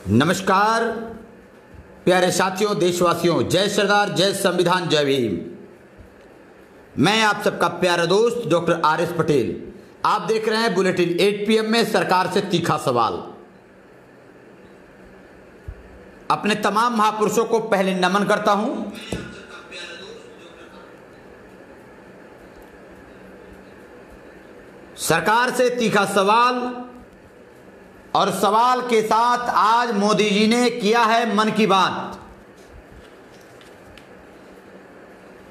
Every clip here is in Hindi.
नमस्कार प्यारे साथियों, देशवासियों, जय सरदार, जय संविधान, जय भीम। मैं आप सबका प्यारा दोस्त डॉक्टर आर.एस. पटेल। आप देख रहे हैं बुलेटिन 8 PM में सरकार से तीखा सवाल। अपने तमाम महापुरुषों को पहले नमन करता हूं। सरकार से तीखा सवाल, और सवाल के साथ आज मोदी जी ने किया है मन की बात।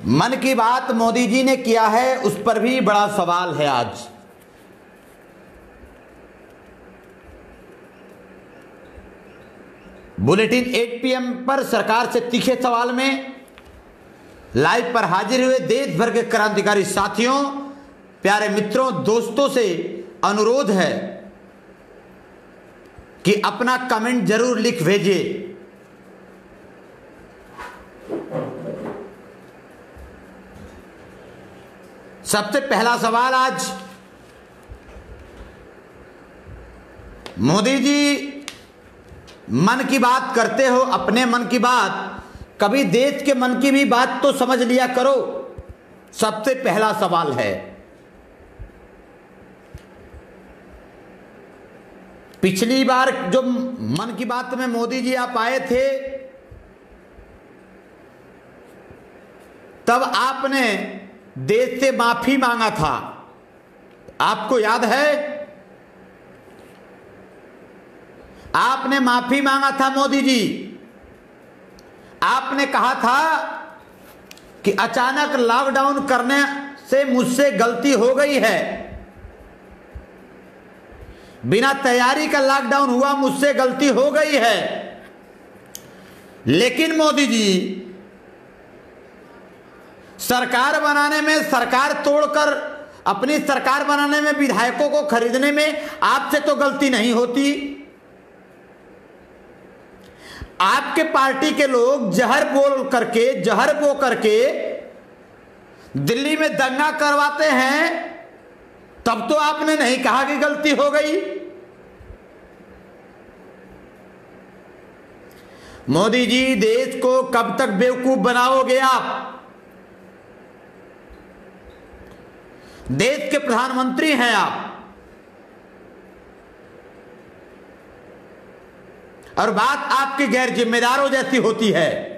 मन की बात मोदी जी ने किया है, उस पर भी बड़ा सवाल है आज। बुलेटिन 8 PM पर सरकार से तीखे सवाल में लाइव पर हाजिर हुए देश भर के क्रांतिकारी साथियों, प्यारे मित्रों, दोस्तों से अनुरोध है कि अपना कमेंट जरूर लिख भेजिए। सबसे पहला सवाल आज, मोदी जी मन की बात करते हो, अपने मन की बात, कभी देश के मन की भी बात तो समझ लिया करो। सबसे पहला सवाल है। पिछली बार जो मन की बात में मोदी जी आप आए थे, तब आपने देश से माफी मांगा था। आपको याद है? आपने माफी मांगा था मोदी जी। आपने कहा था कि अचानक लॉकडाउन करने से मुझसे गलती हो गई है, बिना तैयारी का लॉकडाउन हुआ, मुझसे गलती हो गई है। लेकिन मोदी जी, सरकार बनाने में, सरकार तोड़कर अपनी सरकार बनाने में, विधायकों को खरीदने में आपसे तो गलती नहीं होती। आपके पार्टी के लोग जहर बो करके दिल्ली में दंगा करवाते हैं, तब तो आपने नहीं कहा कि गलती हो गई। मोदी जी, देश को कब तक बेवकूफ बनाओगे आप? देश के प्रधानमंत्री हैं आप, और बात आपकी गैर जिम्मेदारों जैसी होती है।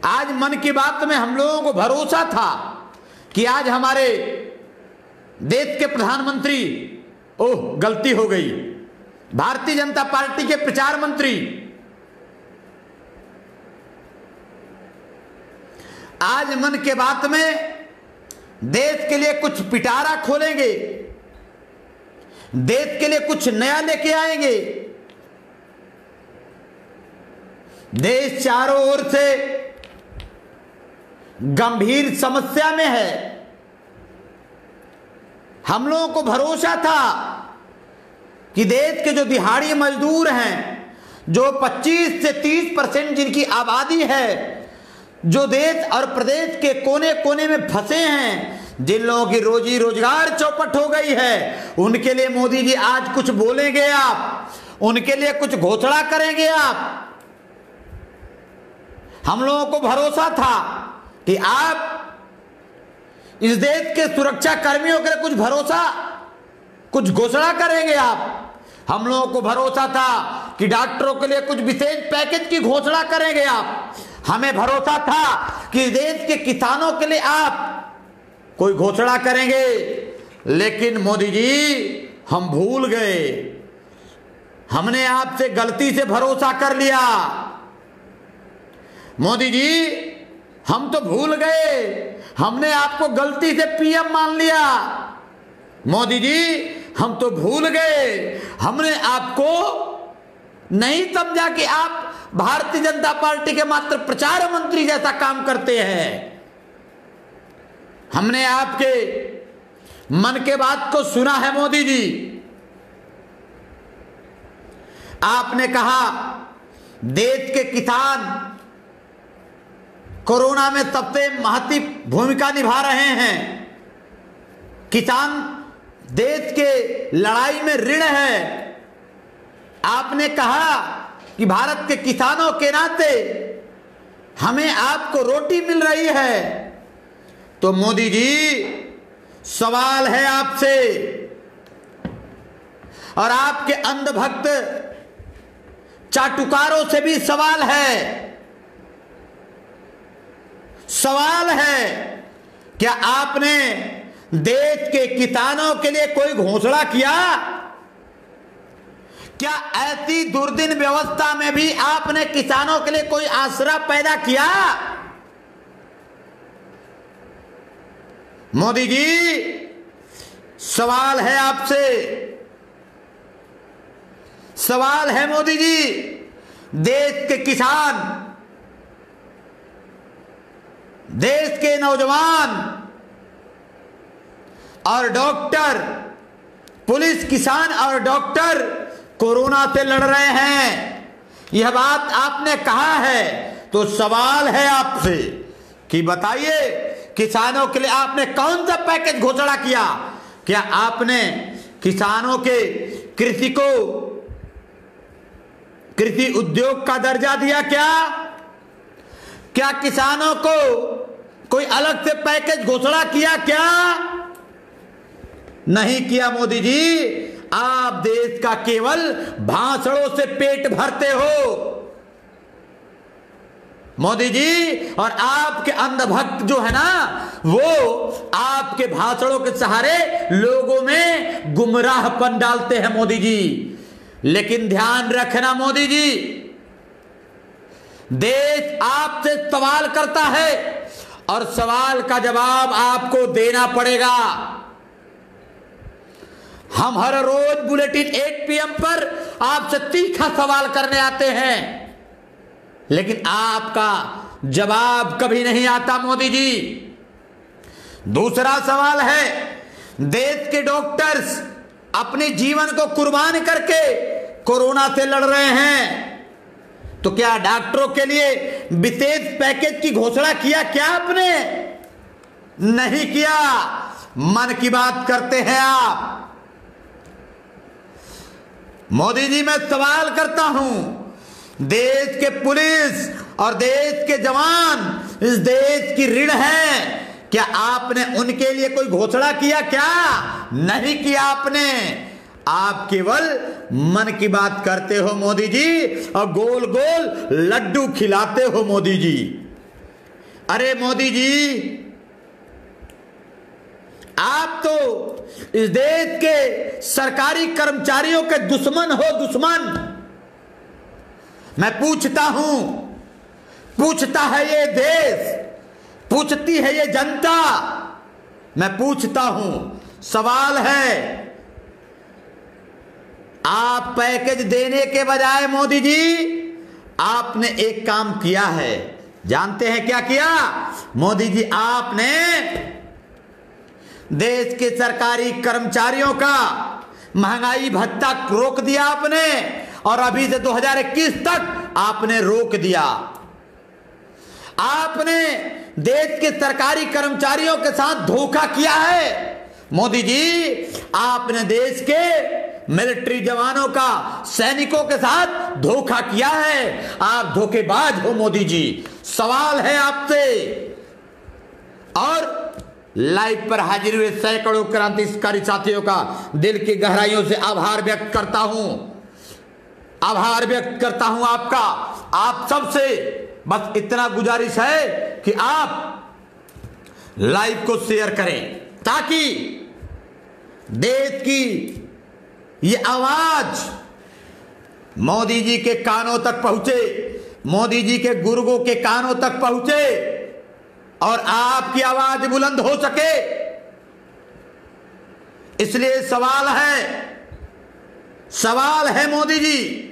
आज मन की बात में हम लोगों को भरोसा था कि आज हमारे देश के प्रधानमंत्री, ओह गलती हो गई, भारतीय जनता पार्टी के प्रचार मंत्री आज मन की बात में देश के लिए कुछ पिटारा खोलेंगे, देश के लिए कुछ नया लेके आएंगे। देश चारों ओर से गंभीर समस्या में है। हम लोगों को भरोसा था कि देश के जो दिहाड़ी मजदूर हैं, जो 25 से 30% जिनकी आबादी है, जो देश और प्रदेश के कोने कोने में फंसे हैं, जिन लोगों की रोजी रोजगार चौपट हो गई है, उनके लिए मोदी जी आज कुछ बोलेंगे आप, उनके लिए कुछ घोषणा करेंगे आप। हम लोगों को भरोसा था कि आप इस देश के सुरक्षा कर्मियों के लिए कुछ घोषणा करेंगे आप। हम लोगों को भरोसा था कि डॉक्टरों के लिए कुछ विशेष पैकेज की घोषणा करेंगे आप। हमें भरोसा था कि देश के किसानों के लिए आप कोई घोषणा करेंगे। लेकिन मोदी जी, हम भूल गए, हमने आपसे गलती से भरोसा कर लिया। मोदी जी, हम तो भूल गए, हमने आपको गलती से PM मान लिया। मोदी जी, हम तो भूल गए, हमने आपको नहीं समझा कि आप भारतीय जनता पार्टी के मात्र प्रचार मंत्री जैसा काम करते हैं। हमने आपके मन के बात को सुना है मोदी जी। आपने कहा देश के किसान कोरोना में सबसे महत्वपूर्ण भूमिका निभा रहे हैं। किसान देश के लड़ाई में ऋण है। आपने कहा कि भारत के किसानों के नाते हमें आपको रोटी मिल रही है। तो मोदी जी सवाल है आपसे और आपके अंधभक्त चाटुकारों से भी सवाल है। सवाल है, क्या आपने देश के किसानों के लिए कोई घोषणा किया? क्या ऐसी दुर्दिन व्यवस्था में भी आपने किसानों के लिए कोई आसरा पैदा किया? मोदी जी सवाल है आपसे, सवाल है मोदी जी। देश के किसान, देश के नौजवान और डॉक्टर, पुलिस, किसान और डॉक्टर कोरोना से लड़ रहे हैं। यह बात आपने कहा है, तो सवाल है आपसे कि बताइए किसानों के लिए आपने कौन सा पैकेज घोषणा किया? क्या आपने किसानों के कृषि को कृषि उद्योग का दर्जा दिया? क्या किसानों को कोई अलग से पैकेज घोषणा किया? क्या नहीं किया मोदी जी। आप देश का केवल भाषणों से पेट भरते हो मोदी जी, और आपके अंधभक्त जो है ना, वो आपके भाषणों के सहारे लोगों में गुमराहपन डालते हैं मोदी जी। लेकिन ध्यान रखना मोदी जी, देश आपसे सवाल करता है और सवाल का जवाब आपको देना पड़ेगा। हम हर रोज बुलेटिन 8 PM पर आपसे तीखा सवाल करने आते हैं, लेकिन आपका जवाब कभी नहीं आता मोदी जी। दूसरा सवाल है, देश के डॉक्टर्स अपने जीवन को कुर्बान करके कोरोना से लड़ रहे हैं, तो क्या डॉक्टरों के लिए विशेष पैकेज की घोषणा किया? क्या आपने नहीं किया। मन की बात करते हैं आप मोदी जी। मैं सवाल करता हूं, देश के पुलिस और देश के जवान इस देश की ऋण है, क्या आपने उनके लिए कोई घोषणा किया? क्या नहीं किया आपने। आप केवल मन की बात करते हो मोदी जी, और गोल गोल लड्डू खिलाते हो मोदी जी। अरे मोदी जी, आप तो इस देश के सरकारी कर्मचारियों के दुश्मन हो, दुश्मन। मैं पूछता हूं, पूछता है ये देश, पूछती है ये जनता, मैं पूछता हूं, सवाल है, आप पैकेज देने के बजाय मोदी जी आपने एक काम किया है। जानते हैं क्या किया मोदी जी? आपने देश के सरकारी कर्मचारियों का महंगाई भत्ता रोक दिया आपने, और अभी से 2021 तक आपने रोक दिया। आपने देश के सरकारी कर्मचारियों के साथ धोखा किया है मोदी जी। आपने देश के मिलिट्री जवानों का, सैनिकों के साथ धोखा किया है। आप धोखेबाज हो मोदी जी। सवाल है आपसे, और लाइव पर हाजिर हुए सैकड़ों क्रांतिकारी साथियों का दिल की गहराइयों से आभार व्यक्त करता हूं, आभार व्यक्त करता हूं आपका। आप सबसे बस इतना गुजारिश है कि आप लाइव को शेयर करें, ताकि देश की ये आवाज मोदी जी के कानों तक पहुंचे, मोदी जी के गुर्गों के कानों तक पहुंचे, और आपकी आवाज बुलंद हो सके। इसलिए सवाल है मोदी जी।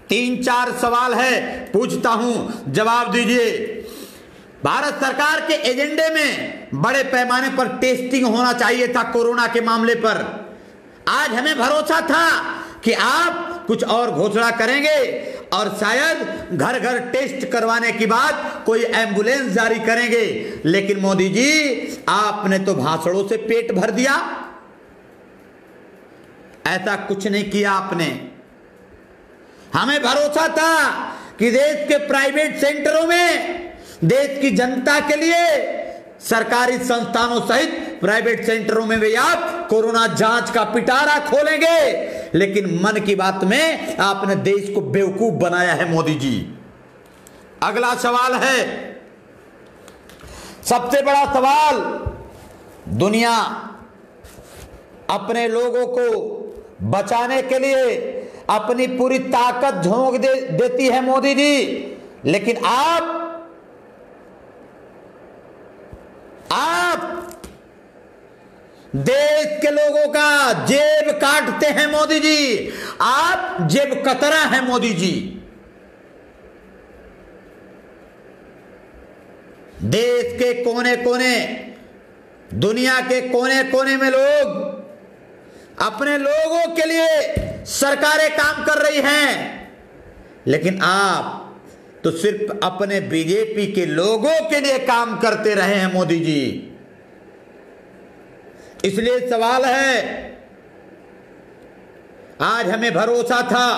3-4 सवाल है, पूछता हूं, जवाब दीजिए। भारत सरकार के एजेंडे में बड़े पैमाने पर टेस्टिंग होना चाहिए था कोरोना के मामले पर। आज हमें भरोसा था कि आप कुछ और घोषणा करेंगे और शायद घर घर टेस्ट करवाने के बाद कोई एम्बुलेंस जारी करेंगे, लेकिन मोदी जी आपने तो भाषणों से पेट भर दिया। ऐसा कुछ नहीं किया आपने। हमें भरोसा था कि देश के प्राइवेट सेंटरों में देश की जनता के लिए सरकारी संस्थानों सहित प्राइवेट सेंटरों में भी आप कोरोना जांच का पिटारा खोलेंगे, लेकिन मन की बात में आपने देश को बेवकूफ बनाया है मोदी जी। अगला सवाल है, सबसे बड़ा सवाल, दुनिया अपने लोगों को बचाने के लिए अपनी पूरी ताकत झोंक देती है मोदी जी, लेकिन आप देश के लोगों का जेब काटते हैं मोदी जी। आप जेब कतरा हैं मोदी जी। देश के कोने कोने, दुनिया के कोने कोने में लोग अपने लोगों के लिए सरकारें काम कर रही हैं, लेकिन आप तो सिर्फ अपने बीजेपी के लोगों के लिए काम करते रहे हैं मोदी जी। इसलिए सवाल है, आज हमें भरोसा था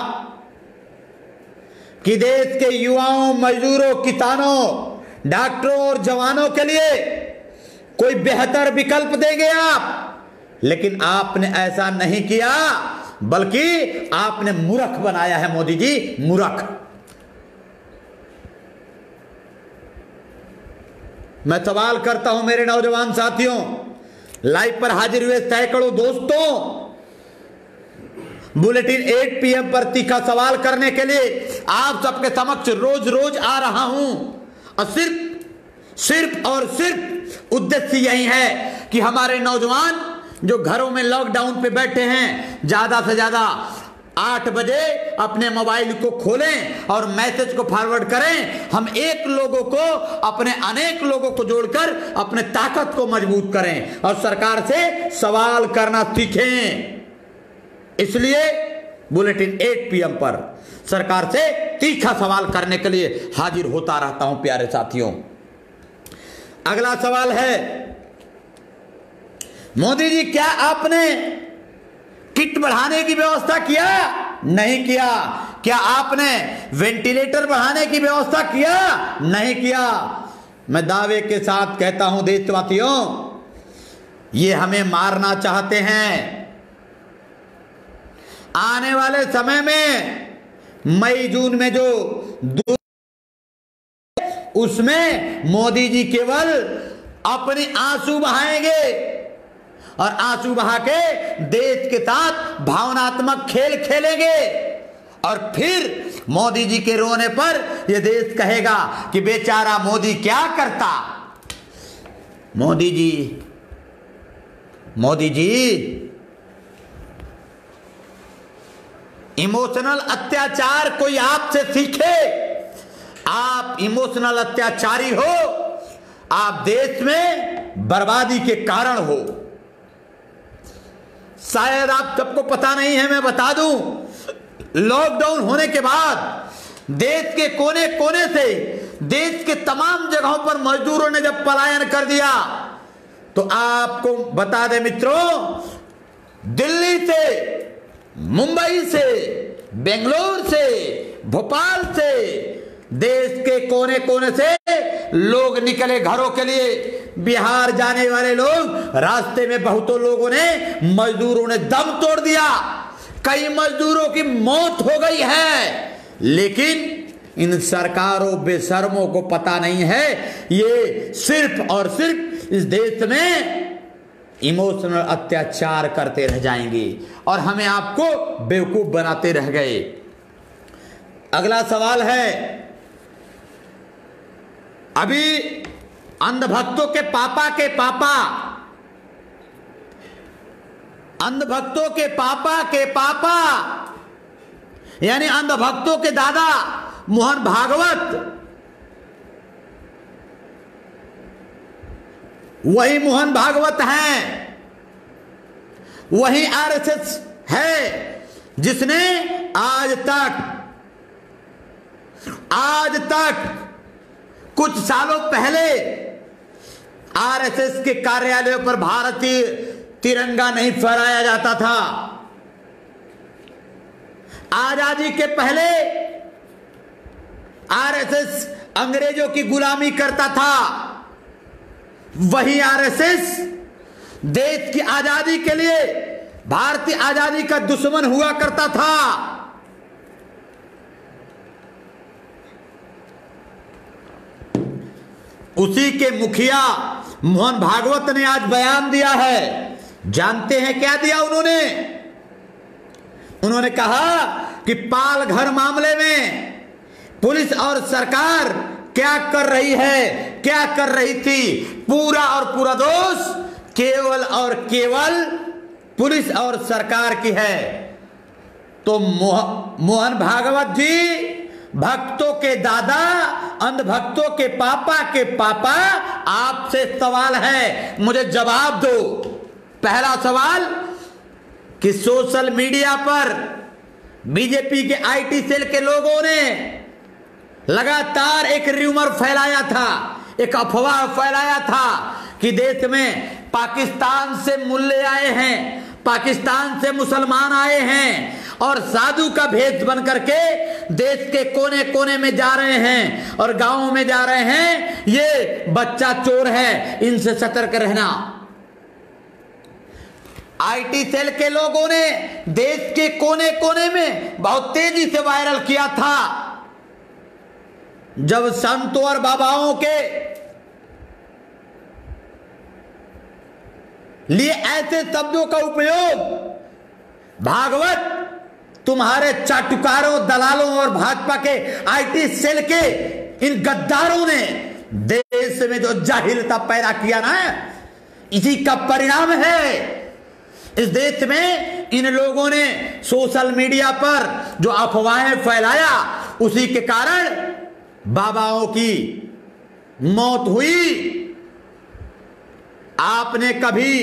कि देश के युवाओं, मजदूरों, किसानों, डॉक्टरों और जवानों के लिए कोई बेहतर विकल्प देंगे आप, लेकिन आपने ऐसा नहीं किया, बल्कि आपने मूर्ख बनाया है मोदी जी, मूर्ख। मैं सवाल करता हूं मेरे नौजवान साथियों, लाइव पर हाजिर हुए सैकड़ों दोस्तों, बुलेटिन 8 PM पर तीखा सवाल करने के लिए आप सबके समक्ष रोज रोज आ रहा हूं, और सिर्फ और सिर्फ उद्देश्य यही है कि हमारे नौजवान जो घरों में लॉकडाउन पे बैठे हैं, ज्यादा से ज्यादा 8 बजे अपने मोबाइल को खोलें और मैसेज को फॉरवर्ड करें। हम एक लोगों को अपने अनेक लोगों को जोड़कर अपने ताकत को मजबूत करें और सरकार से सवाल करना सीखें। इसलिए बुलेटिन 8 PM पर सरकार से तीखा सवाल करने के लिए हाजिर होता रहता हूं प्यारे साथियों। अगला सवाल है, मोदी जी क्या आपने किट बढ़ाने की व्यवस्था किया? नहीं किया। क्या आपने वेंटिलेटर बढ़ाने की व्यवस्था किया? नहीं किया। मैं दावे के साथ कहता हूं देशवासियों, ये हमें मारना चाहते हैं। आने वाले समय में मई जून में जो उसमें मोदी जी केवल अपने आंसू बहाएंगे और आंसू बहा के देश के साथ भावनात्मक खेल खेलेंगे, और फिर मोदी जी के रोने पर यह देश कहेगा कि बेचारा मोदी क्या करता। मोदी जी इमोशनल अत्याचार कोई आपसे सीखे। आप इमोशनल अत्याचारी हो, आप देश में बर्बादी के कारण हो। शायद आप सबको पता नहीं है, मैं बता दूं, लॉकडाउन होने के बाद देश के कोने कोने से, देश के तमाम जगहों पर मजदूरों ने जब पलायन कर दिया, तो आपको बता दें मित्रों, दिल्ली से, मुंबई से, बेंगलोर से, भोपाल से, देश के कोने कोने से लोग निकले घरों के लिए। बिहार जाने वाले लोग, रास्ते में बहुतों लोगों ने, मजदूरों ने दम तोड़ दिया। कई मजदूरों की मौत हो गई है, लेकिन इन सरकारों बेशर्मों को पता नहीं है, ये सिर्फ और सिर्फ इस देश में इमोशनल अत्याचार करते रह जाएंगे और हमें आपको बेवकूफ बनाते रह गए। अगला सवाल है, अभी अंधभक्तों के पापा के पापा, अंधभक्तों के पापा के पापा, यानी अंधभक्तों के दादा मोहन भागवत, वही मोहन भागवत हैं, वही RSS है जिसने आज तक कुछ सालों पहले RSS के कार्यालयों पर भारतीय तिरंगा नहीं फहराया जाता था। आजादी के पहले आरएसएस अंग्रेजों की गुलामी करता था, वही आरएसएस देश की आजादी के लिए भारतीय आजादी का दुश्मन हुआ करता था। उसी के मुखिया मोहन भागवत ने आज बयान दिया है। जानते हैं क्या दिया उन्होंने? उन्होंने कहा कि पालघर मामले में पुलिस और सरकार क्या कर रही है, क्या कर रही थी, पूरा और पूरा दोष केवल और केवल पुलिस और सरकार की है। तो मोहन भागवत जी भक्तों के दादा, अंधभक्तों के पापा, आपसे सवाल है, मुझे जवाब दो। पहला सवाल कि सोशल मीडिया पर बीजेपी के आईटी सेल के लोगों ने लगातार एक र्यूमर फैलाया था, एक अफवाह फैलाया था कि देश में पाकिस्तान से मुल्ले आए हैं, पाकिस्तान से मुसलमान आए हैं और साधु का भेष बन करके देश के कोने कोने में जा रहे हैं और गांवों में जा रहे हैं। ये बच्चा चोर है, इनसे सतर्क रहना। आईटी सेल के लोगों ने देश के कोने कोने में बहुत तेजी से वायरल किया था। जब संतों और बाबाओं के लिए ऐसे शब्दों का उपयोग भागवत तुम्हारे चाटुकारों, दलालों और भाजपा के आईटी सेल के इन गद्दारों ने देश में जो जाहिलता पैदा किया ना, इसी का परिणाम है। इस देश में इन लोगों ने सोशल मीडिया पर जो अफवाहें फैलाया, उसी के कारण बाबाओं की मौत हुई। आपने कभी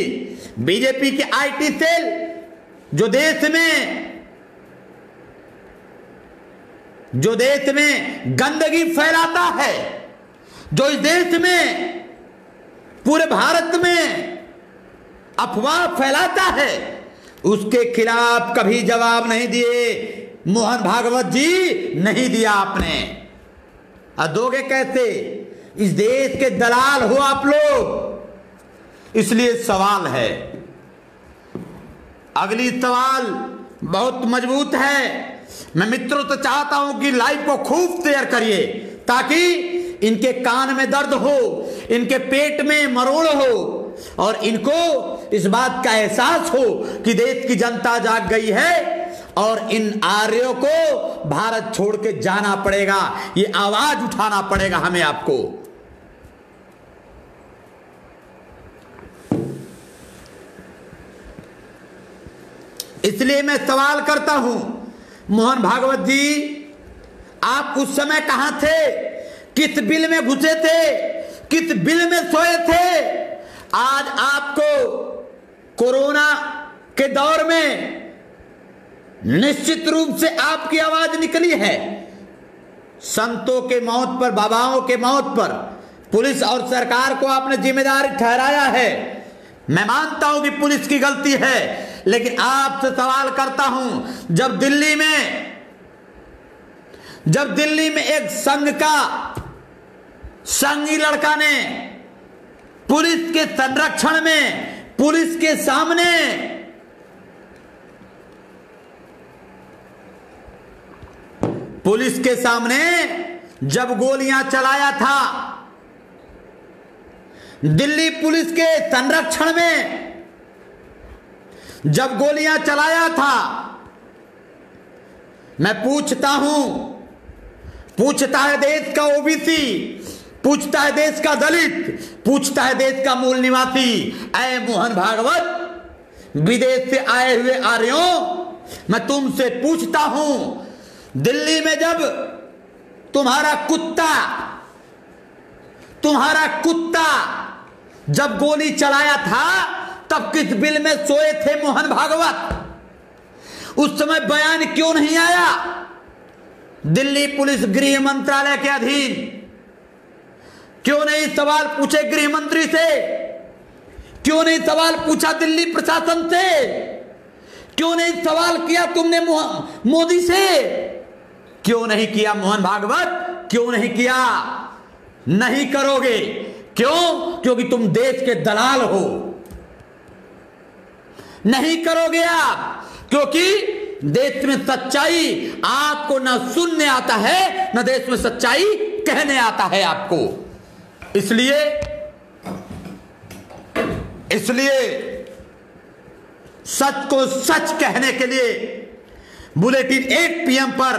बीजेपी के आईटी सेल जो देश में गंदगी फैलाता है, जो इस देश में पूरे भारत में अफवाह फैलाता है, उसके खिलाफ कभी जवाब नहीं दिए मोहन भागवत जी, नहीं दिया आपने। और दोगे कैसे? इस देश के दलाल हो आप लोग। इसलिए सवाल है, अगली सवाल बहुत मजबूत है। मैं मित्रों तो चाहता हूं कि लाइव को खूब शेयर करिए ताकि इनके कान में दर्द हो, इनके पेट में मरोड़ हो और इनको इस बात का एहसास हो कि देश की जनता जाग गई है और इन आर्यों को भारत छोड़ के जाना पड़ेगा। ये आवाज उठाना पड़ेगा हमें, आपको। इसलिए मैं सवाल करता हूं, मोहन भागवत जी, आप उस समय कहां थे? किस बिल में घुसे थे? किस बिल में सोए थे? आज आपको कोरोना के दौर में निश्चित रूप से आपकी आवाज निकली है। संतों के मौत पर, बाबाओं के मौत पर पुलिस और सरकार को आपने जिम्मेदार ठहराया है। मैं मानता हूं कि पुलिस की गलती है, लेकिन आपसे सवाल करता हूं, जब दिल्ली में एक संघी लड़का ने पुलिस के संरक्षण में, पुलिस के सामने जब गोलियां चलाया था, दिल्ली पुलिस के संरक्षण में जब गोलियां चलाया था, मैं पूछता है देश का ओबीसी, पूछता है देश का दलित, पूछता है देश का मूल निवासी, ऐ मोहन भागवत, विदेश से आए हुए आर्यों, मैं तुमसे पूछता हूं, दिल्ली में जब तुम्हारा कुत्ता जब गोली चलाया था, तब किस बिल में सोए थे मोहन भागवत? उस समय बयान क्यों नहीं आया? दिल्ली पुलिस गृह मंत्रालय के अधीन, क्यों नहीं सवाल पूछे गृह मंत्री से? क्यों नहीं सवाल पूछा दिल्ली प्रशासन से? क्यों नहीं सवाल किया तुमने मोदी से? क्यों नहीं किया मोहन भागवत? क्यों नहीं किया? नहीं करोगे। क्यों? क्योंकि तुम देश के दलाल हो। नहीं करोगे आप, क्योंकि देश में सच्चाई आपको न सुनने आता है, न देश में सच्चाई कहने आता है आपको। इसलिए सच को सच कहने के लिए बुलेटिन 8 PM पर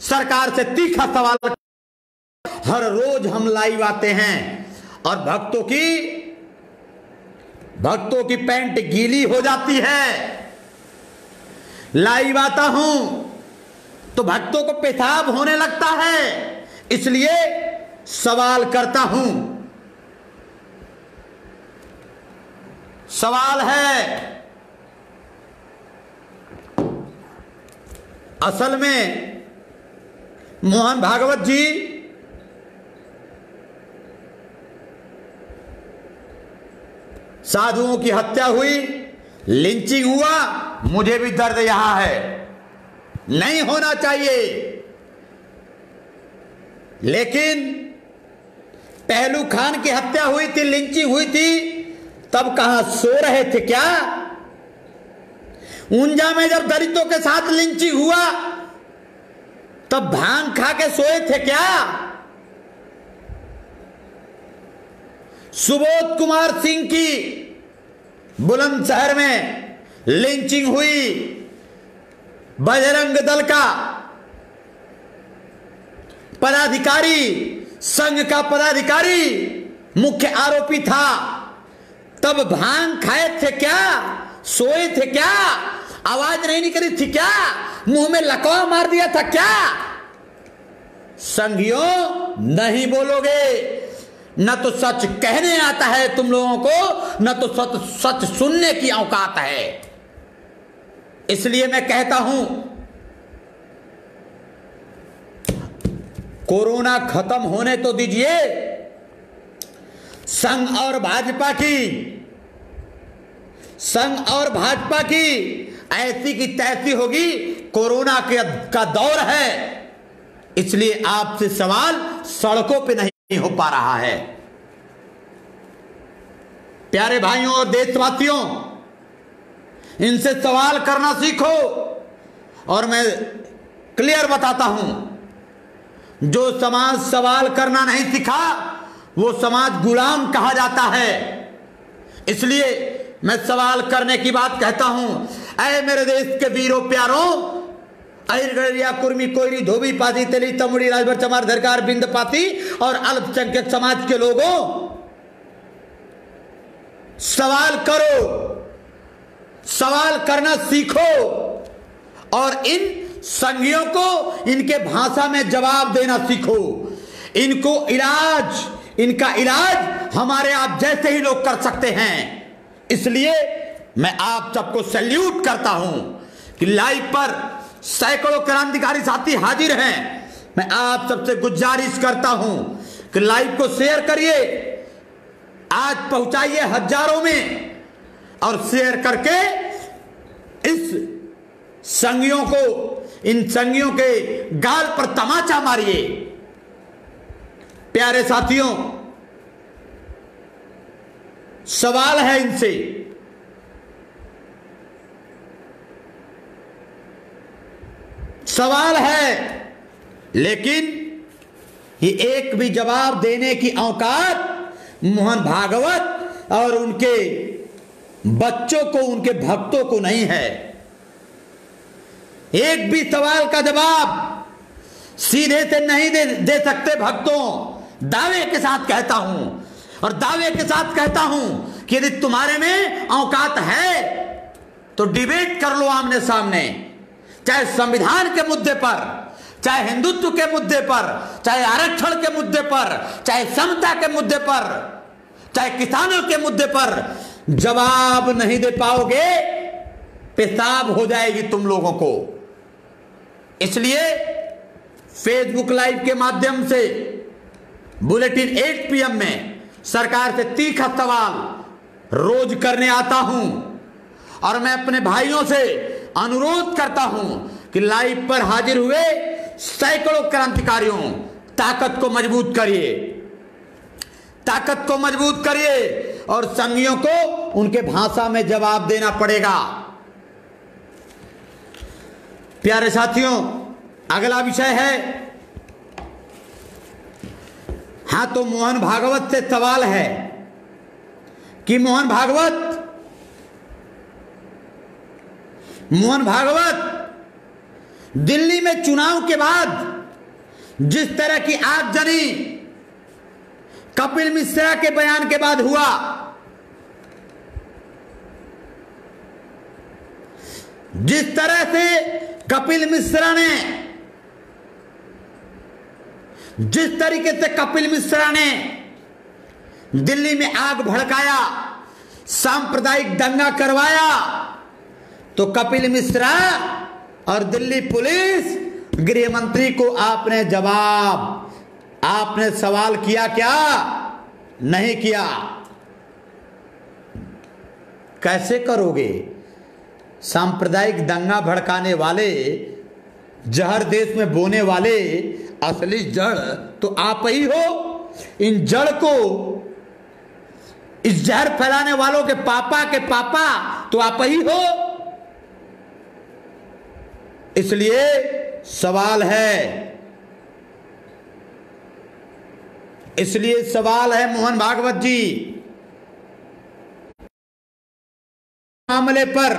सरकार से तीखा सवाल हर रोज हम लाइव आते हैं और भक्तों की पैंट गीली हो जाती है। लाइव आता हूं तो भक्तों को पेशाब होने लगता है, इसलिए सवाल करता हूं। सवाल है, असल में मोहन भागवत जी साधुओं की हत्या हुई, लिंचिंग हुआ, मुझे भी दर्द यहां है, नहीं होना चाहिए। लेकिन पहलू खान की हत्या हुई थी, लिंचिंग हुई थी, तब कहां सो रहे थे क्या? ऊंजा में जब दलितों के साथ लिंचिंग हुआ तब भांग खा के सोए थे क्या? सुबोध कुमार सिंह की बुलंदशहर में लिंचिंग हुई, बजरंग दल का पदाधिकारी, संघ का पदाधिकारी मुख्य आरोपी था, तब भांग खाए थे क्या? सोए थे क्या? आवाज नहीं निकली थी क्या? मुंह में लकवा मार दिया था क्या? संघियों, नहीं बोलोगे। न तो सच कहने आता है तुम लोगों को, न तो सच सुनने की औकात है। इसलिए मैं कहता हूं, कोरोना खत्म होने तो दीजिए। संघ और भाजपा की ऐसी की तैसी होगी। कोरोना का दौर है, इसलिए आपसे सवाल सड़कों पे नहीं हो पा रहा है। प्यारे भाइयों और देशवासियों, इनसे सवाल करना सीखो। और मैं क्लियर बताता हूं, जो समाज सवाल करना नहीं सीखा वो समाज गुलाम कहा जाता है। इसलिए मैं सवाल करने की बात कहता हूं। ऐ मेरे देश के वीरों प्यारों, अहिर गड़रिया कुर्मी कोयरी धोबी पाती तेली तमुड़ी राजभर चमार धरकार बिंद पाती और अल्पसंख्यक समाज के लोगों, सवाल करो, सवाल करना सीखो और इन संघियों को इनके भाषा में जवाब देना सीखो। इनका इलाज हमारे आप जैसे ही लोग कर सकते हैं। इसलिए मैं आप सबको सैल्यूट करता हूं कि लाइव पर सैकड़ों क्रांतिकारी साथी हाजिर हैं। मैं आप सबसे गुजारिश करता हूं कि लाइव को शेयर करिए, आज पहुंचाइए हजारों में, और शेयर करके इस संघियों को, इन संघियों के गाल पर तमाचा मारिए। प्यारे साथियों, सवाल है इनसे, सवाल है, लेकिन ये एक भी जवाब देने की औकात मोहन भागवत और उनके बच्चों को, उनके भक्तों को नहीं है। एक भी सवाल का जवाब सीधे से नहीं दे सकते भक्तों। दावे के साथ कहता हूं, और दावे के साथ कहता हूं कि यदि तुम्हारे में औकात है तो डिबेट कर लो आमने सामने, चाहे संविधान के मुद्दे पर, चाहे हिंदुत्व के मुद्दे पर, चाहे आरक्षण के मुद्दे पर, चाहे समता के मुद्दे पर, चाहे किसानों के मुद्दे पर। जवाब नहीं दे पाओगे, पेशाब हो जाएगी तुम लोगों को। इसलिए फेसबुक लाइव के माध्यम से बुलेटिन 8 PM में सरकार से तीखा सवाल रोज करने आता हूं, और मैं अपने भाइयों से अनुरोध करता हूं कि लाइव पर हाजिर हुए सैकड़ों क्रांतिकारियों, ताकत को मजबूत करिए, ताकत को मजबूत करिए और संघियों को उनके भाषा में जवाब देना पड़ेगा। प्यारे साथियों, अगला विषय है, हाँ, तो मोहन भागवत से सवाल है कि मोहन भागवत दिल्ली में चुनाव के बाद जिस तरह की आगजनी कपिल मिश्रा के बयान के बाद हुआ, जिस तरह से कपिल मिश्रा ने, जिस तरीके से कपिल मिश्रा ने दिल्ली में आग भड़काया, सांप्रदायिक दंगा करवाया, तो कपिल मिश्रा और दिल्ली पुलिस, गृह मंत्री को आपने सवाल किया क्या? नहीं किया। कैसे करोगे? सांप्रदायिक दंगा भड़काने वाले, जहर देश में बोने वाले असली जड़ तो आप ही हो। इन जड़ को, इस जहर फैलाने वालों के पापा तो आप ही हो। इसलिए सवाल है मोहन भागवत जी, मामले पर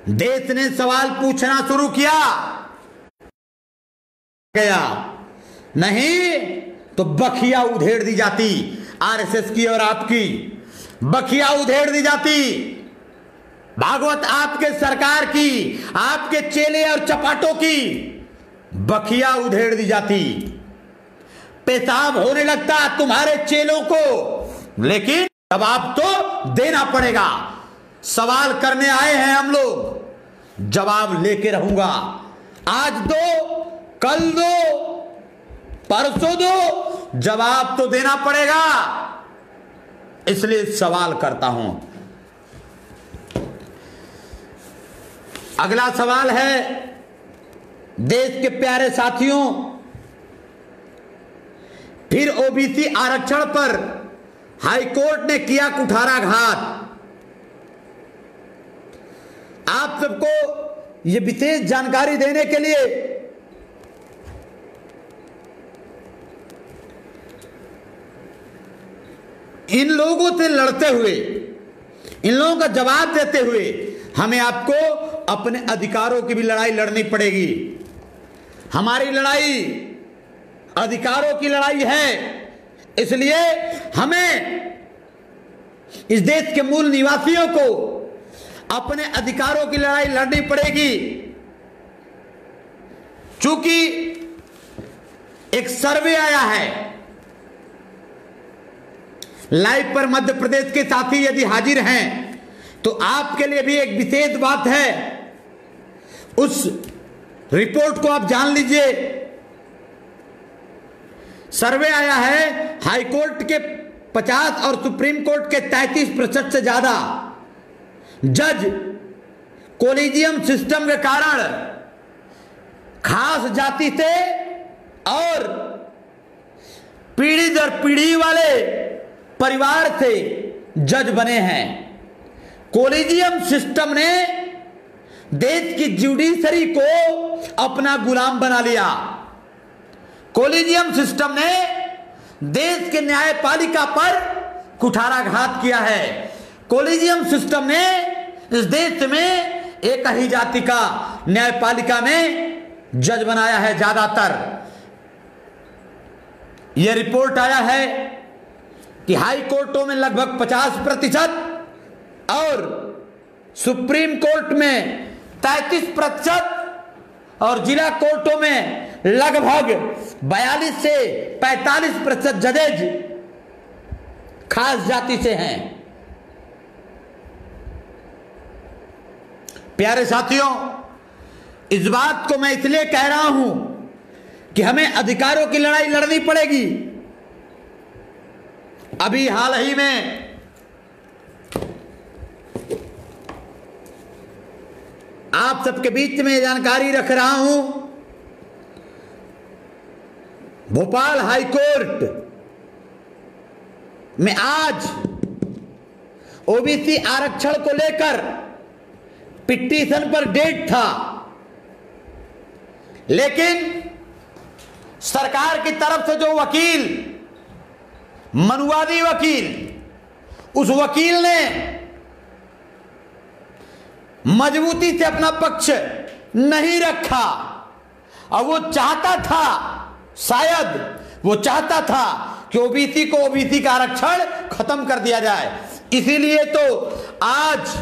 देश ने सवाल पूछना शुरू किया गया, नहीं तो बखिया उधेड़ दी जाती, आरएसएस की और आपकी बखिया उधेड़ दी जाती। भागवत आपके सरकार की, आपके चेले और चपाटों की बखिया उधेड़ दी जाती, पेशाब होने लगता तुम्हारे चेलों को। लेकिन जवाब तो देना पड़ेगा। सवाल करने आए हैं हम लोग, जवाब लेके रहूंगा। आज दो, कल दो, परसों दो, जवाब तो देना पड़ेगा। इसलिए सवाल करता हूं। अगला सवाल है, देश के प्यारे साथियों, फिर ओबीसी आरक्षण पर हाईकोर्ट ने किया कुठाराघात। आप सबको यह विशेष जानकारी देने के लिए इन लोगों से लड़ते हुए, इन लोगों का जवाब देते हुए हमें आपको अपने अधिकारों की भी लड़ाई लड़नी पड़ेगी। हमारी लड़ाई अधिकारों की लड़ाई है। इसलिए हमें इस देश के मूल निवासियों को अपने अधिकारों की लड़ाई लड़नी पड़ेगी। चूंकि एक सर्वे आया है, लाइव पर मध्य प्रदेश के साथी यदि हाजिर हैं तो आपके लिए भी एक विशेष बात है, उस रिपोर्ट को आप जान लीजिए। सर्वे आया है, हाईकोर्ट के 50 और सुप्रीम कोर्ट के 33% से ज्यादा जज कोलिजियम सिस्टम के कारण खास जाति से और पीढ़ी दर पीढ़ी वाले परिवार से जज बने हैं। कोलिजियम सिस्टम ने देश की जुडिशरी को अपना गुलाम बना लिया। कोलिजियम सिस्टम ने देश के न्यायपालिका पर कुठाराघात किया है। कोलिजियम सिस्टम ने इस देश में एक ही जाति का न्यायपालिका में जज बनाया है ज्यादातर। यह रिपोर्ट आया है कि हाई कोर्टों में लगभग 50% और सुप्रीम कोर्ट में 33% और जिला कोर्टों में लगभग 42 से 45% जजेज खास जाति से हैं। प्यारे साथियों, इस बात को मैं इसलिए कह रहा हूं कि हमें अधिकारों की लड़ाई लड़नी पड़ेगी। अभी हाल ही में आप सबके बीच में जानकारी रख रहा हूं, भोपाल हाईकोर्ट में आज ओबीसी आरक्षण को लेकर पिटीशन पर डेट था, लेकिन सरकार की तरफ से जो वकील, मनुवादी वकील, उस वकील ने मजबूती से अपना पक्ष नहीं रखा और वो चाहता था, शायद वो चाहता था कि ओबीसी को ओबीसी का आरक्षण खत्म कर दिया जाए। इसीलिए तो आज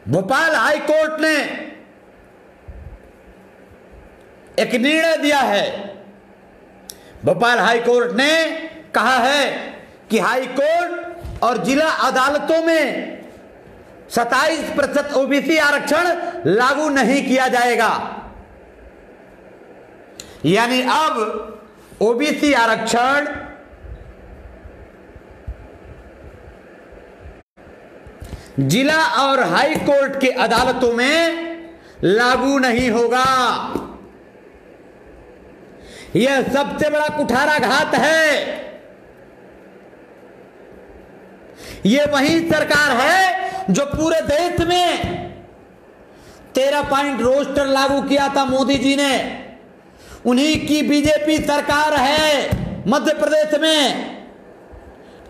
भोपाल हाई कोर्ट ने एक निर्णय दिया है। भोपाल हाई कोर्ट ने कहा है कि हाई कोर्ट और जिला अदालतों में 27% ओबीसी आरक्षण लागू नहीं किया जाएगा। यानी अब ओबीसी आरक्षण जिला और हाई कोर्ट के अदालतों में लागू नहीं होगा। यह सबसे बड़ा कुठाराघात है। यह वही सरकार है जो पूरे देश में 13 पॉइंट रोस्टर लागू किया था मोदी जी ने। उन्हीं की बीजेपी सरकार है मध्य प्रदेश में।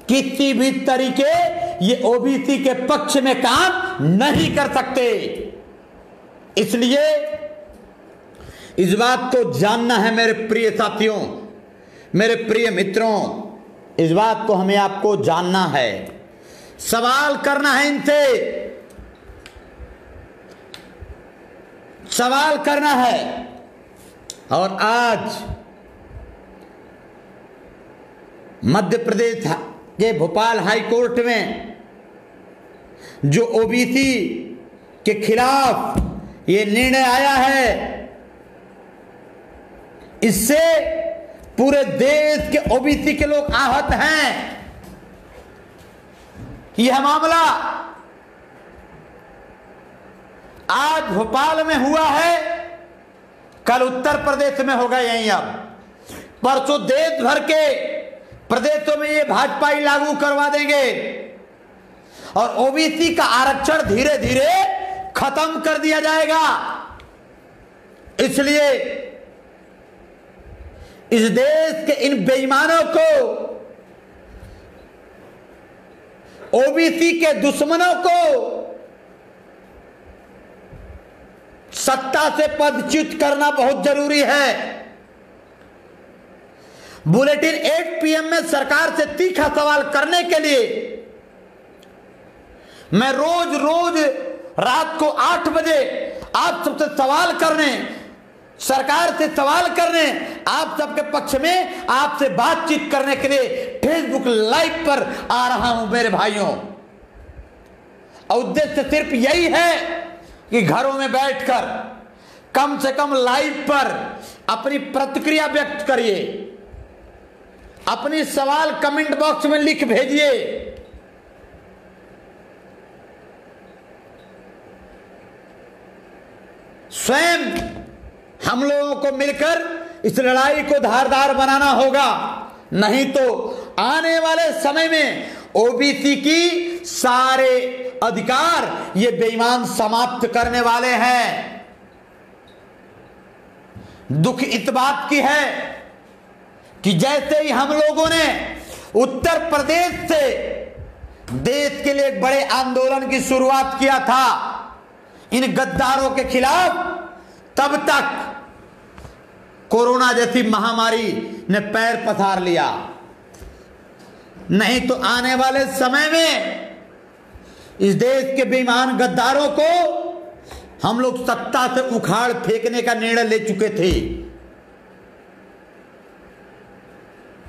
किसी भी तरीके ये ओबीसी के पक्ष में काम नहीं कर सकते। इसलिए इस बात को जानना है मेरे प्रिय साथियों, मेरे प्रिय मित्रों, इस बात को हमें आपको जानना है, सवाल करना है, इनसे सवाल करना है। और आज मध्य प्रदेश के भोपाल हाई कोर्ट में जो ओबीसी के खिलाफ ये निर्णय आया है, इससे पूरे देश के ओबीसी के लोग आहत हैं। यह मामला आज भोपाल में हुआ है, कल उत्तर प्रदेश में होगा, यहीं अब परसों देश भर के प्रदेशों में ये भाजपा ही लागू करवा देंगे और ओबीसी का आरक्षण धीरे धीरे खत्म कर दिया जाएगा। इसलिए इस देश के इन बेईमानों को, ओबीसी के दुश्मनों को सत्ता से पदच्युत करना बहुत जरूरी है। बुलेटिन 8 PM में सरकार से तीखा सवाल करने के लिए मैं रोज रोज रात को 8 बजे आप सबसे सवाल करने, सरकार से सवाल करने, आप सबके पक्ष में आपसे बातचीत करने के लिए फेसबुक लाइव पर आ रहा हूं मेरे भाइयों। उद्देश्य सिर्फ यही है कि घरों में बैठकर कम से कम लाइव पर अपनी प्रतिक्रिया व्यक्त करिए, अपनी सवाल कमेंट बॉक्स में लिख भेजिए। स्वयं हम लोगों को मिलकर इस लड़ाई को धारदार बनाना होगा, नहीं तो आने वाले समय में ओबीसी की सारे अधिकार ये बेईमान समाप्त करने वाले हैं। दुख इस बात की है कि जैसे ही हम लोगों ने उत्तर प्रदेश से देश के लिए एक बड़े आंदोलन की शुरुआत किया था इन गद्दारों के खिलाफ, तब तक कोरोना जैसी महामारी ने पैर पसार लिया। नहीं तो आने वाले समय में इस देश के बेईमान गद्दारों को हम लोग सत्ता से उखाड़ फेंकने का निर्णय ले चुके थे।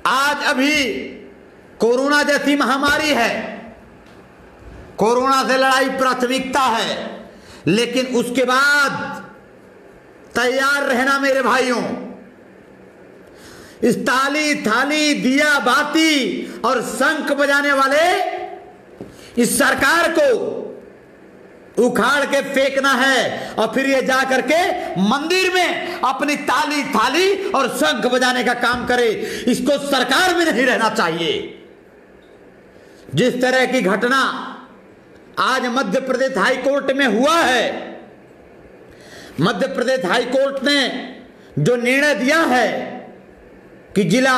आज अभी कोरोना जैसी महामारी है, कोरोना से लड़ाई प्राथमिकता है, लेकिन उसके बाद तैयार रहना मेरे भाइयों। इस ताली थाली दिया बाती और शंख बजाने वाले इस सरकार को उखाड़ के फेंकना है और फिर ये जा करके मंदिर में अपनी ताली थाली और शंख बजाने का काम करे। इसको सरकार में नहीं रहना चाहिए। जिस तरह की घटना आज मध्य प्रदेश हाई कोर्ट में हुआ है, मध्य प्रदेश हाई कोर्ट ने जो निर्णय दिया है कि जिला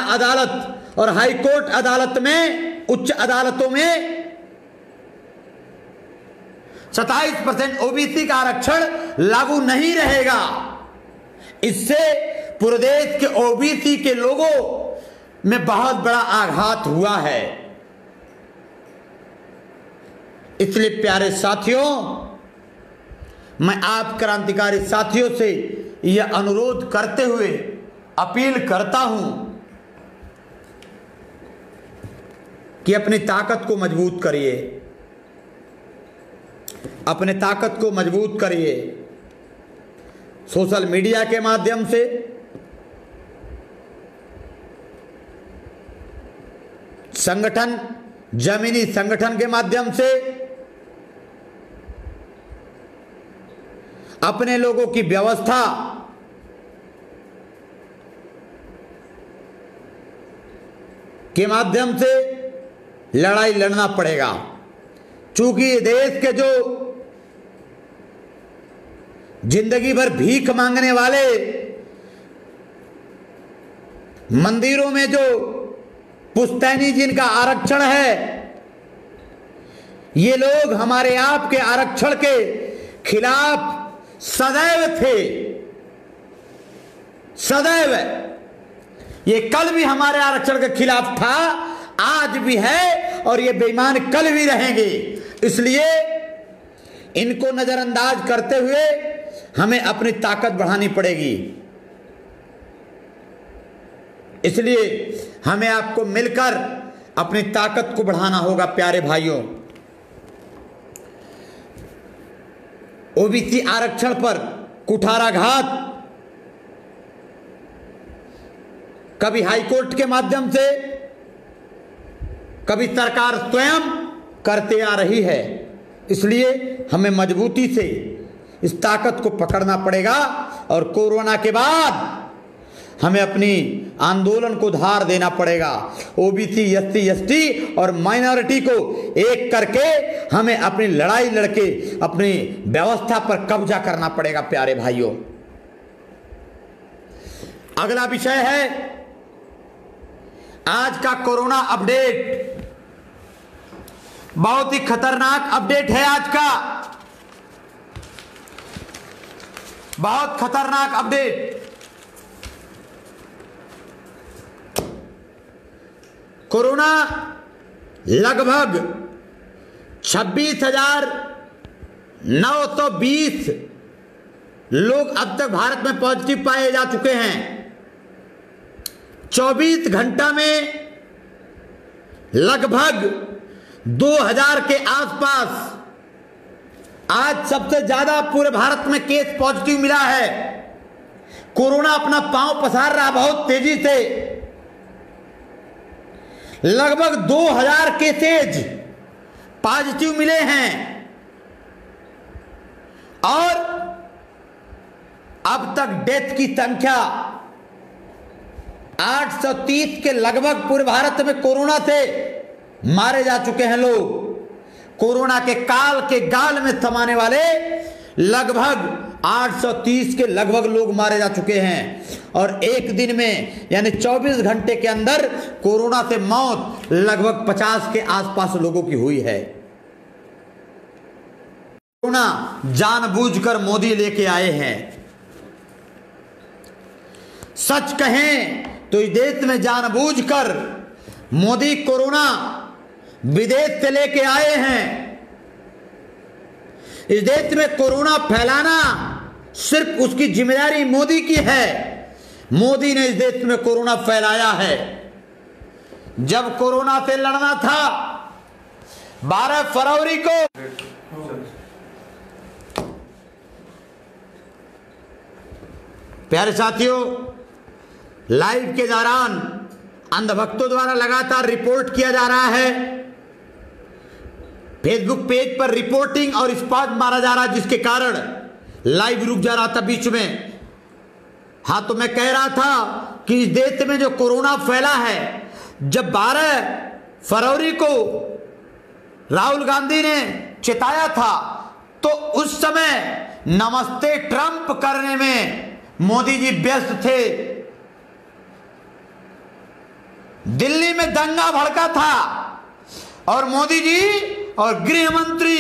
अदालत और हाई कोर्ट अदालत में, उच्च अदालतों में 27% ओबीसी का आरक्षण लागू नहीं रहेगा। इससे प्रदेश के ओबीसी के लोगों में बहुत बड़ा आघात हुआ है। इसलिए प्यारे साथियों, मैं आप क्रांतिकारी साथियों से यह अनुरोध करते हुए अपील करता हूं कि अपनी ताकत को मजबूत करिए, अपने ताकत को मजबूत करिए। सोशल मीडिया के माध्यम से, संगठन, जमीनी संगठन के माध्यम से अपने लोगों की व्यवस्था के माध्यम से लड़ाई लड़ना पड़ेगा। चूंकि देश के जो जिंदगी भर भीख मांगने वाले, मंदिरों में जो पुश्तैनी जिनका आरक्षण है, ये लोग हमारे आपके आरक्षण के खिलाफ सदैव थे, सदैव। ये कल भी हमारे आरक्षण के खिलाफ था, आज भी है और ये बेईमान कल भी रहेंगे। इसलिए इनको नजरअंदाज करते हुए हमें अपनी ताकत बढ़ानी पड़ेगी। इसलिए हमें आपको मिलकर अपनी ताकत को बढ़ाना होगा। प्यारे भाइयों, ओबीसी आरक्षण पर कुठाराघात कभी हाईकोर्ट के माध्यम से, कभी सरकार स्वयं करते आ रही है। इसलिए हमें मजबूती से इस ताकत को पकड़ना पड़ेगा और कोरोना के बाद हमें अपनी आंदोलन को धार देना पड़ेगा। ओबीसी, एससी, एसटी और माइनॉरिटी को एक करके हमें अपनी लड़ाई लड़के अपनी व्यवस्था पर कब्जा करना पड़ेगा। प्यारे भाइयों, अगला विषय है आज का कोरोना अपडेट। बहुत ही खतरनाक अपडेट है आज का, बहुत खतरनाक अपडेट। कोरोना लगभग 26,920 लोग अब तक भारत में पॉजिटिव पाए जा चुके हैं। 24 घंटा में लगभग 2000 के आसपास आज सबसे ज्यादा पूरे भारत में केस पॉजिटिव मिला है। कोरोना अपना पांव पसार रहा बहुत तेजी से। लगभग 2000 केसेज पॉजिटिव मिले हैं और अब तक डेथ की संख्या 830 के लगभग पूरे भारत में कोरोना से मारे जा चुके हैं लोग। कोरोना के काल के गाल में समाने वाले लगभग 830 के लगभग लोग मारे जा चुके हैं और एक दिन में यानी 24 घंटे के अंदर कोरोना से मौत लगभग 50 के आसपास लोगों की हुई है। कोरोना जानबूझकर मोदी लेके आए हैं। सच कहें तो इस देश में जानबूझकर मोदी कोरोना विदेश से लेके आए हैं। इस देश में कोरोना फैलाना सिर्फ उसकी जिम्मेदारी मोदी की है। मोदी ने इस देश में कोरोना फैलाया है। जब कोरोना से लड़ना था 12 फरवरी को, प्यारे साथियों, लाइव के दौरान अंधभक्तों द्वारा लगातार रिपोर्ट किया जा रहा है फेसबुक पेज पर रिपोर्टिंग और स्पॉट मारा जा रहा है, जिसके कारण लाइव रुक जा रहा था बीच में। हाँ, तो मैं कह रहा था कि इस देश में जो कोरोना फैला है, जब 12 फरवरी को राहुल गांधी ने चेताया था, तो उस समय नमस्ते ट्रंप करने में मोदी जी व्यस्त थे। दिल्ली में दंगा भड़का था और मोदी जी और गृह मंत्री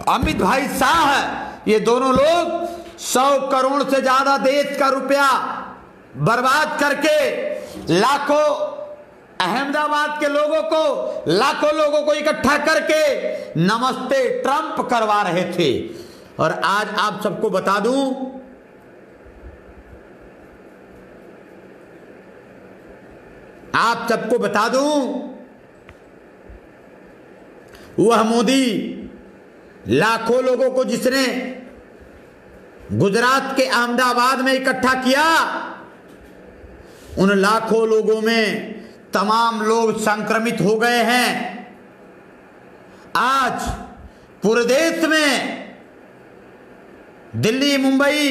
अमित भाई शाह, ये दोनों लोग 100 करोड़ से ज्यादा देश का रुपया बर्बाद करके लाखों अहमदाबाद के लोगों को, लाखों लोगों को इकट्ठा करके नमस्ते ट्रंप करवा रहे थे। और आज आप सबको बता दूं, आप सबको बता दूं, वह मोदी लाखों लोगों को जिसने गुजरात के अहमदाबाद में इकट्ठा किया, उन लाखों लोगों में तमाम लोग संक्रमित हो गए हैं। आज पूरे देश में दिल्ली मुंबई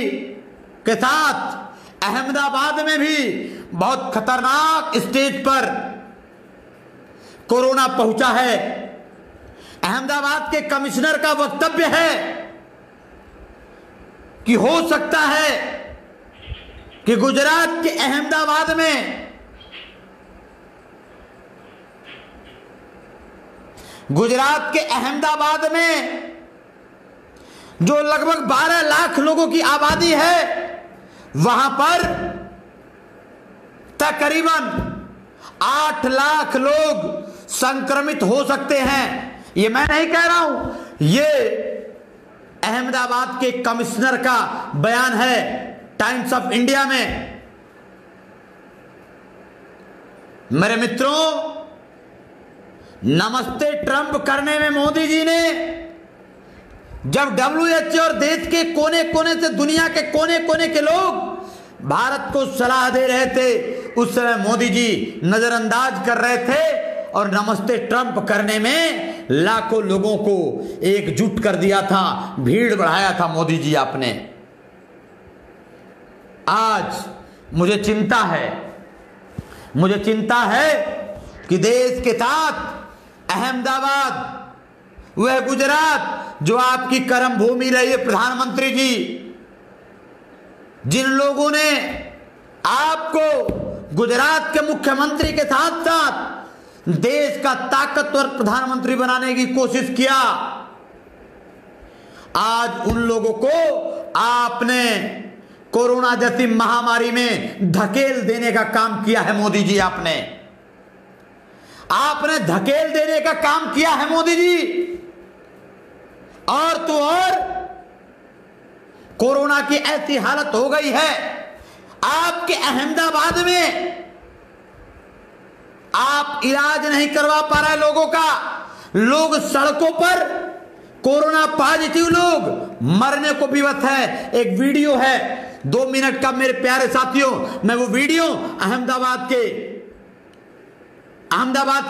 के साथ अहमदाबाद में भी बहुत खतरनाक स्टेज पर कोरोना पहुंचा है। अहमदाबाद के कमिश्नर का वक्तव्य है कि हो सकता है कि गुजरात के अहमदाबाद में जो लगभग 12 लाख लोगों की आबादी है, वहां पर तकरीबन 8 लाख लोग संक्रमित हो सकते हैं। ये मैं नहीं कह रहा हूं, ये अहमदाबाद के कमिश्नर का बयान है टाइम्स ऑफ इंडिया में। मेरे मित्रों, नमस्ते ट्रंप करने में मोदी जी ने, जब WHO और देश के कोने कोने से, दुनिया के कोने कोने के लोग भारत को सलाह दे रहे थे, उस समय मोदी जी नजरअंदाज कर रहे थे और नमस्ते ट्रंप करने में लाखों लोगों को एकजुट कर दिया था, भीड़ बढ़ाया था मोदी जी आपने। आज मुझे चिंता है कि देश के साथ अहमदाबाद, वह गुजरात जो आपकी कर्म भूमि रही है, प्रधानमंत्री जी, जिन लोगों ने आपको गुजरात के मुख्यमंत्री के साथ साथ देश का ताकतवर प्रधानमंत्री बनाने की कोशिश किया, आज उन लोगों को आपने कोरोना जैसी महामारी में धकेल देने का काम किया है मोदी जी। आपने धकेल देने का काम किया है मोदी जी। और तो और कोरोना की ऐसी हालत हो गई है, आपके अहमदाबाद में आप इलाज नहीं करवा पा रहे लोगों का। लोग सड़कों पर, कोरोना पॉजिटिव लोग मरने को विवश है। एक वीडियो है 2 मिनट का, मेरे प्यारे साथियों, मैं वो वीडियो अहमदाबाद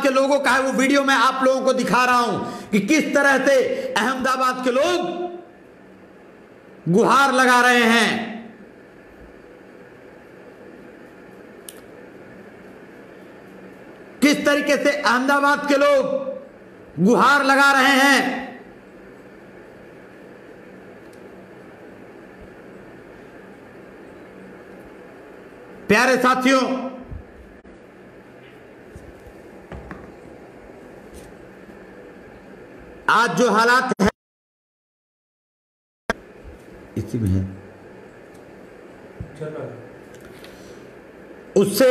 के लोगों का है, वो वीडियो मैं आप लोगों को दिखा रहा हूं कि किस तरह से अहमदाबाद के लोग गुहार लगा रहे हैं। किस तरीके से अहमदाबाद के लोग गुहार लगा रहे हैं। प्यारे साथियों, आज जो हालात है इसी में है, उससे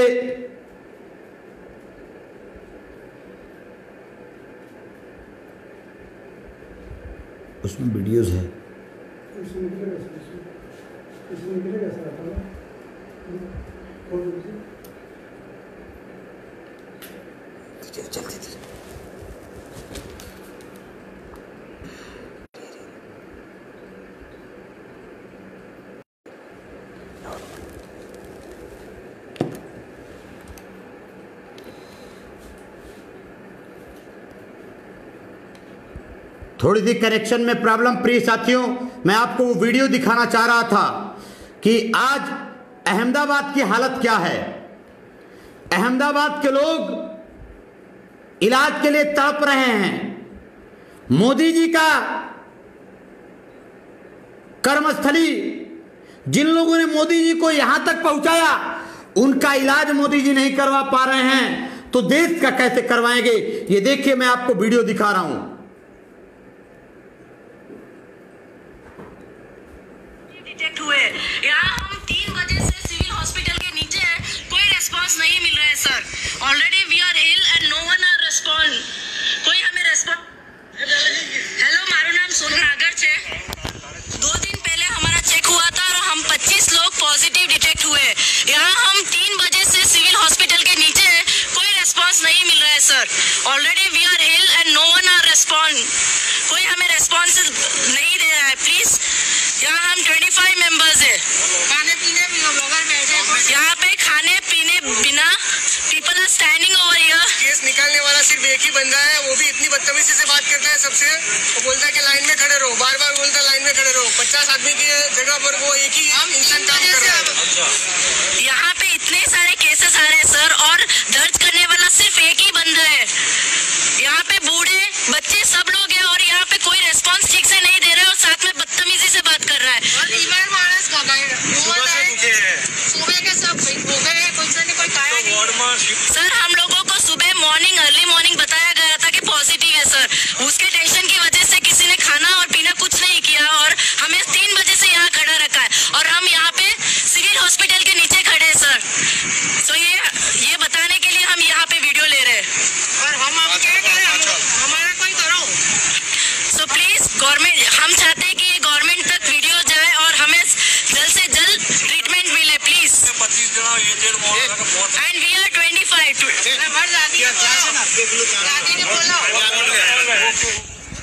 उसमें वीडियोस है। जल्दी थोड़ी सी कनेक्शन में प्रॉब्लम। प्रिय साथियों, मैं आपको वो वीडियो दिखाना चाह रहा था कि आज अहमदाबाद की हालत क्या है। अहमदाबाद के लोग इलाज के लिए तड़प रहे हैं। मोदी जी का कर्मस्थली, जिन लोगों ने मोदी जी को यहां तक पहुंचाया, उनका इलाज मोदी जी नहीं करवा पा रहे हैं तो देश का कैसे करवाएंगे। ये देखिए, मैं आपको वीडियो दिखा रहा हूं। डिटेक्ट हुए यहाँ हम 3 बजे से सिविल हॉस्पिटल के नीचे हैं, कोई रेस्पॉन्स नहीं मिल रहा है sir. Already we are ill and no one are respond. कोई हमें रेस्पॉन्स। हेलो, मारू नाम सोनू नागर छे। 2 दिन पहले हमारा चेक हुआ था और हम 25 लोग पॉजिटिव डिटेक्ट हुए। यहाँ हम 3 बजे से सिविल हॉस्पिटल के नीचे हैं, कोई रेस्पॉन्स नहीं मिल रहा है sir. Already we are ill and no one are respond. कोई हमें रेस्पॉन्स नहीं दे रहा है। प्लीज, यहाँ हम 25 मेंबर्स है। खाने पीने भी हम लोग बैठे, यहाँ पे खाने पीने बिना people are standing over here. Case निकालने वाला सिर्फ एक ही बंदा है, वो भी इतनी बदतमीजी से बात करता है सबसे। वो बोलता है कि लाइन में खड़े रहो, बार बार बोलता है लाइन में खड़े रहो। 50 आदमी की जगह पर वो एक ही इंसान काम कर रहा है। यहाँ पे इतने सारे केसेस आ रहे हैं सर, और दर्ज करने वाला सिर्फ एक ही बंदा है। यहाँ पे बूढ़े बच्चे सब लोग हैं और यहाँ पे कोई रेस्पॉन्स ठीक से नहीं दे रहे और साथ में बदतमीजी से बात कर रहा है। सुबह के सब हो गए, कोई खाया नहीं। सर, हम लोगों को सुबह मॉर्निंग अर्ली मॉर्निंग बताया गया था कि पॉजिटिव है सर। उसके टेंशन की वजह से किसी ने खाना और पीना कुछ नहीं किया और हमें 3 बजे से यहाँ खड़ा रखा है और हम यहाँ पे सिविल हॉस्पिटल के नीचे खड़े हैं सर। तो ये बताने के लिए हम यहाँ पे वीडियो ले रहे हैं। और हम अब क्या करें, हमारा कोई करो। सो प्लीज गवर्नमेंट, हम चाहते हैं कि ये गवर्नमेंट तक वीडियो जाए और हमें जल्द से जल्द ट्रीटमेंट मिले प्लीज। एंड वी आर 25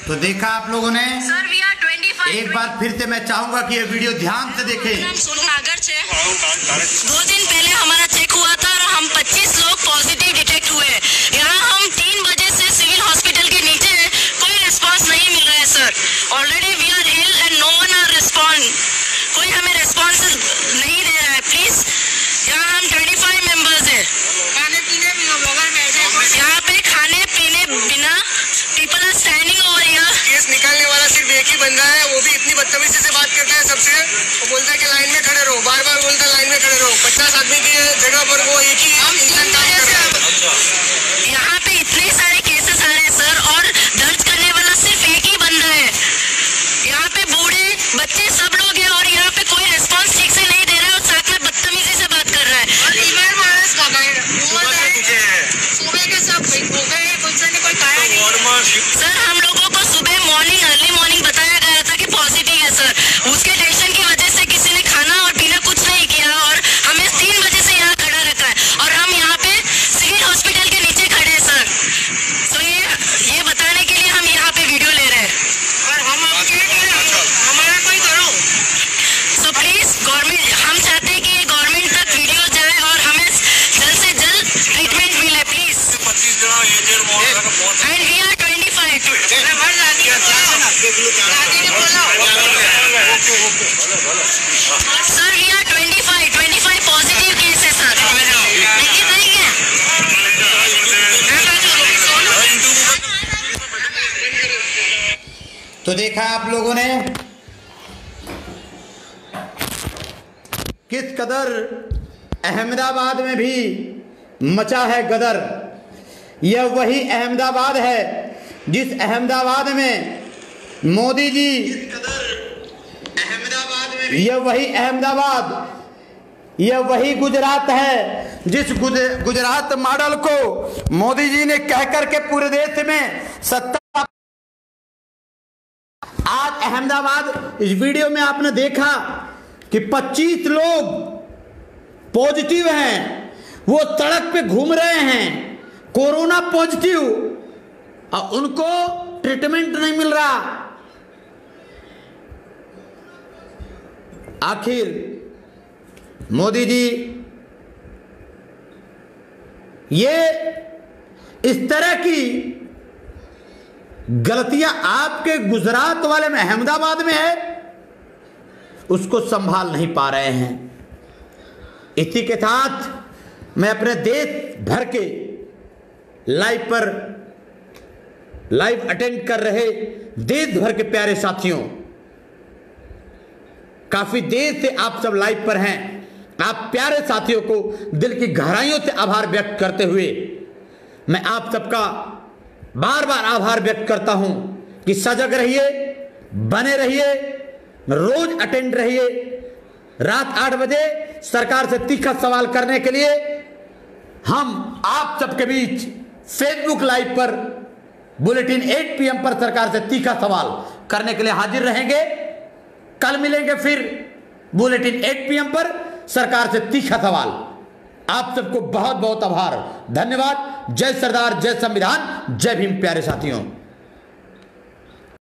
तो देखा आप लोगों ने। Sir, we are 25। एक बार फिर से मैं चाहूंगा कि ये वीडियो ध्यान से देखें। नाम सोनू नागर छे। 2 दिन पहले हमारा चेक हुआ था और हम 25 लोग पॉजिटिव डिटेक्ट हुए। यहाँ हम 3 बजे से सिविल हॉस्पिटल के नीचे हैं, कोई रेस्पॉन्स नहीं मिल रहा है sir. Already we are ill and no one are respond. कोई हमें रेस्पॉन्स नहीं दे रहा है। प्लीज, यहाँ हम 25 मेंबर्स है। खाने पीने भी हम लोग बैठे, यहाँ पे खाने पीने बिना people are standing over here. Case निकालने वाला सिर्फ एक ही बंदा है, वो भी इतनी बदतमीजी से बात करता है सबसे। वो बोलता है कि लाइन में खड़े रहो, बार बार बोलता है लाइन में खड़े रहो। 50 आदमी की जगह पर वो एक ही इंसान काम कर रहा है। यहाँ पे इतने सारे केसेस आ रहे हैं सर, और दर्ज करने वाला सिर्फ एक ही बंदा है। यहाँ पे बूढ़े बच्चे सब लोग हैं और यहाँ पे कोई रेस्पॉन्स ठीक से नहीं दे रहा है और साथ में बदतमीजी से बात कर रहा है। सुबह के सब हो गए, कोई खाया नहीं। सर, हम लोगों को सुबह मॉर्निंग अर्ली मॉर्निंग बताया गया था कि पॉजिटिव है सर। उसके टेंशन की वजह से किसी ने खाना और पीना कुछ नहीं किया और हमें 3 बजे से यहाँ खड़ा रखा है और हम यहाँ पे सिविल हॉस्पिटल के नीचे खड़े हैं सर। तो ये बताने के लिए हम यहाँ पे वीडियो ले रहे हैं। और हम अब क्या करें, हमारा कोई करो। सो प्लीज गवर्नमेंट, हम चाहते हैं कि ये गवर्नमेंट तक वीडियो जाए और हमें जल्द से जल्द ट्रीटमेंट मिले please. And we are 25 sir, we are 25 positive case है सर। देखिए देखिए, तो देखा आप लोगों ने किस कदर अहमदाबाद में भी मचा है गदर। यह वही अहमदाबाद है जिस अहमदाबाद में मोदी जी, यह वही अहमदाबाद, यह वही गुजरात है जिस गुजरात मॉडल को मोदी जी ने कह करके पूरे देश में सत्ता। आज अहमदाबाद, इस वीडियो में आपने देखा कि 25 लोग पॉजिटिव हैं, वो सड़क पे घूम रहे हैं कोरोना पॉजिटिव और उनको ट्रीटमेंट नहीं मिल रहा। आखिर मोदी जी ये इस तरह की गलतियां आपके गुजरात वाले में, अहमदाबाद में है, उसको संभाल नहीं पा रहे हैं। इसी के साथ मैं अपने देश भर के लाइव अटेंड कर रहे देश भर के प्यारे साथियों, काफी देर से आप सब लाइव पर हैं। आप प्यारे साथियों को दिल की गहराइयों से आभार व्यक्त करते हुए मैं आप सबका बार बार आभार व्यक्त करता हूं कि सजग रहिए, बने रहिए, रोज अटेंड रहिए। रात 8 बजे सरकार से तीखा सवाल करने के लिए हम आप सबके बीच फेसबुक लाइव पर बुलेटिन 8 PM पर सरकार से तीखा सवाल करने के लिए हाजिर रहेंगे। कल मिलेंगे फिर बुलेटिन 8 PM पर सरकार से तीखा सवाल। आप सबको बहुत बहुत आभार, धन्यवाद। जय सरदार, जय संविधान, जय भीम प्यारे साथियों।